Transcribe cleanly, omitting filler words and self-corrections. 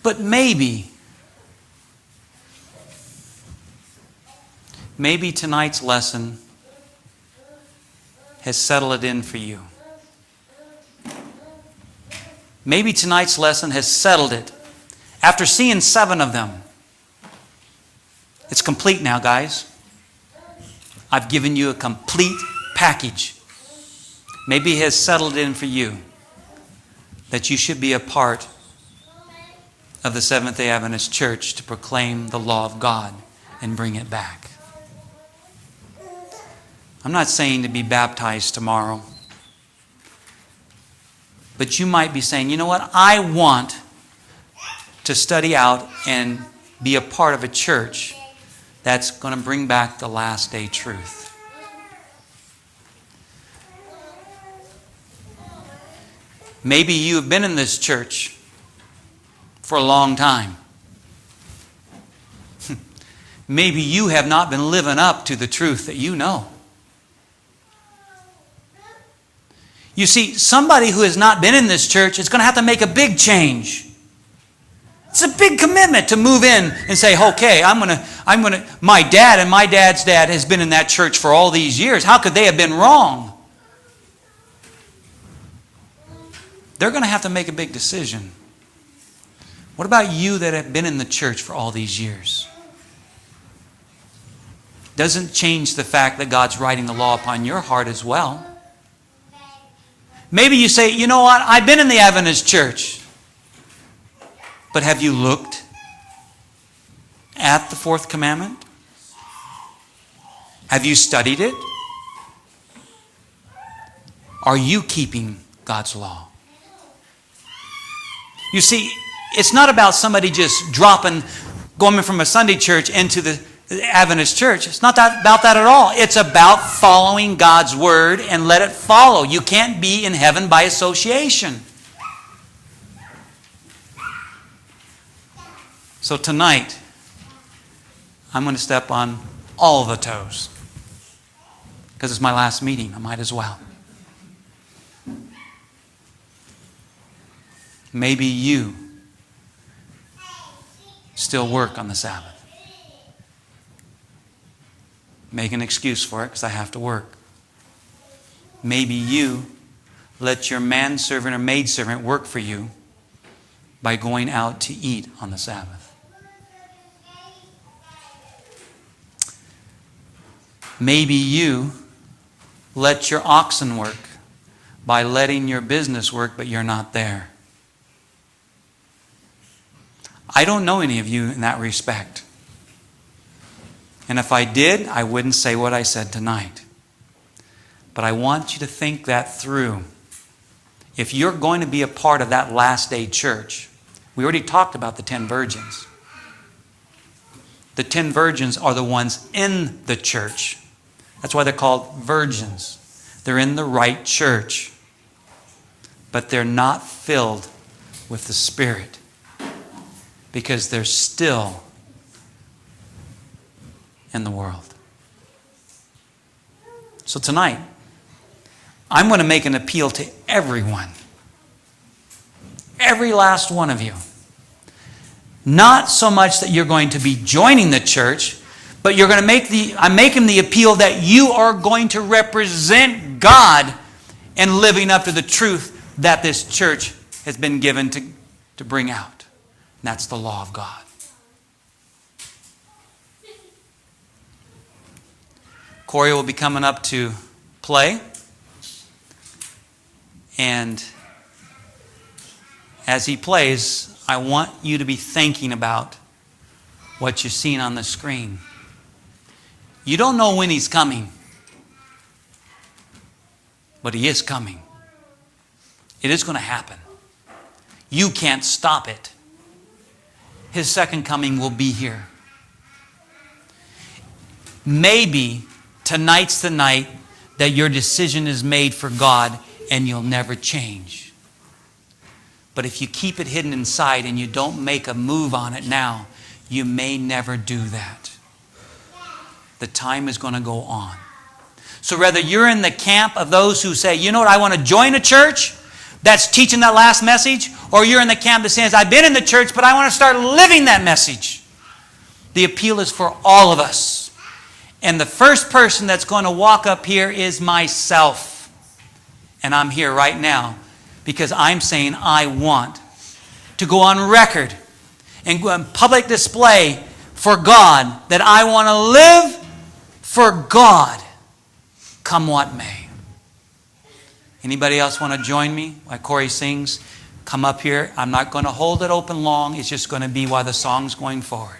But maybe tonight's lesson has settled it in for you. Maybe tonight's lesson has settled it. After seeing 7 of them, it's complete now, guys. I've given you a complete package. Maybe it has settled in for you that you should be a part of the Seventh-day Adventist Church to proclaim the law of God and bring it back. I'm not saying to be baptized tomorrow. But you might be saying, you know what? I want to study out and be a part of a church that's going to bring back the last day truth. Maybe you have been in this church for a long time. Maybe you have not been living up to the truth that you know. You see, somebody who has not been in this church is going to have to make a big change. It's a big commitment to move in and say, okay, my dad and my dad's dad has been in that church for all these years. How could they have been wrong? They're going to have to make a big decision. What about you that have been in the church for all these years? Doesn't change the fact that God's writing the law upon your heart as well. Maybe you say, you know what, I've been in the Adventist church. But have you looked at the 4th commandment? Have you studied it? Are you keeping God's law? You see, it's not about somebody just going from a Sunday church into the Adventist church. It's not about that at all. It's about following God's word and let it follow. You can't be in heaven by association. So tonight, I'm going to step on all the toes. Because it's my last meeting. I might as well. Maybe you still work on the Sabbath. Make an excuse for it because I have to work. Maybe you let your manservant or maidservant work for you by going out to eat on the Sabbath. Maybe you let your oxen work by letting your business work, but you're not there. I don't know any of you in that respect. And if I did, I wouldn't say what I said tonight. But I want you to think that through. If you're going to be a part of that last day church, we already talked about the 10 virgins. The 10 virgins are the ones in the church. That's why they're called virgins. They're in the right church. But they're not filled with the Spirit. Because they're still in the world. So tonight, I'm going to make an appeal to everyone. Every last one of you. Not so much that you're going to be joining the church, but you're going to I'm making the appeal that you are going to represent God and living up to the truth that this church has been given to bring out. And that's the law of God. Corey will be coming up to play. And as he plays, I want you to be thinking about what you're seeing on the screen. You don't know when he's coming, but he is coming. It is going to happen. You can't stop it. His second coming will be here. Maybe tonight's the night that your decision is made for God and you'll never change. But if you keep it hidden inside and you don't make a move on it now, you may never do that. The time is going to go on. So whether you're in the camp of those who say, you know what, I want to join a church that's teaching that last message, Or you're in the camp that says, I've been in the church, but I want to start living that message. The appeal is for all of us. And the first person that's going to walk up here is myself. And I'm here right now because I'm saying I want to go on record and go on public display for God that I want to live for God, come what may. Anybody else want to join me while Corey sings? Come up here. I'm not going to hold it open long. It's just going to be while the song's going forward.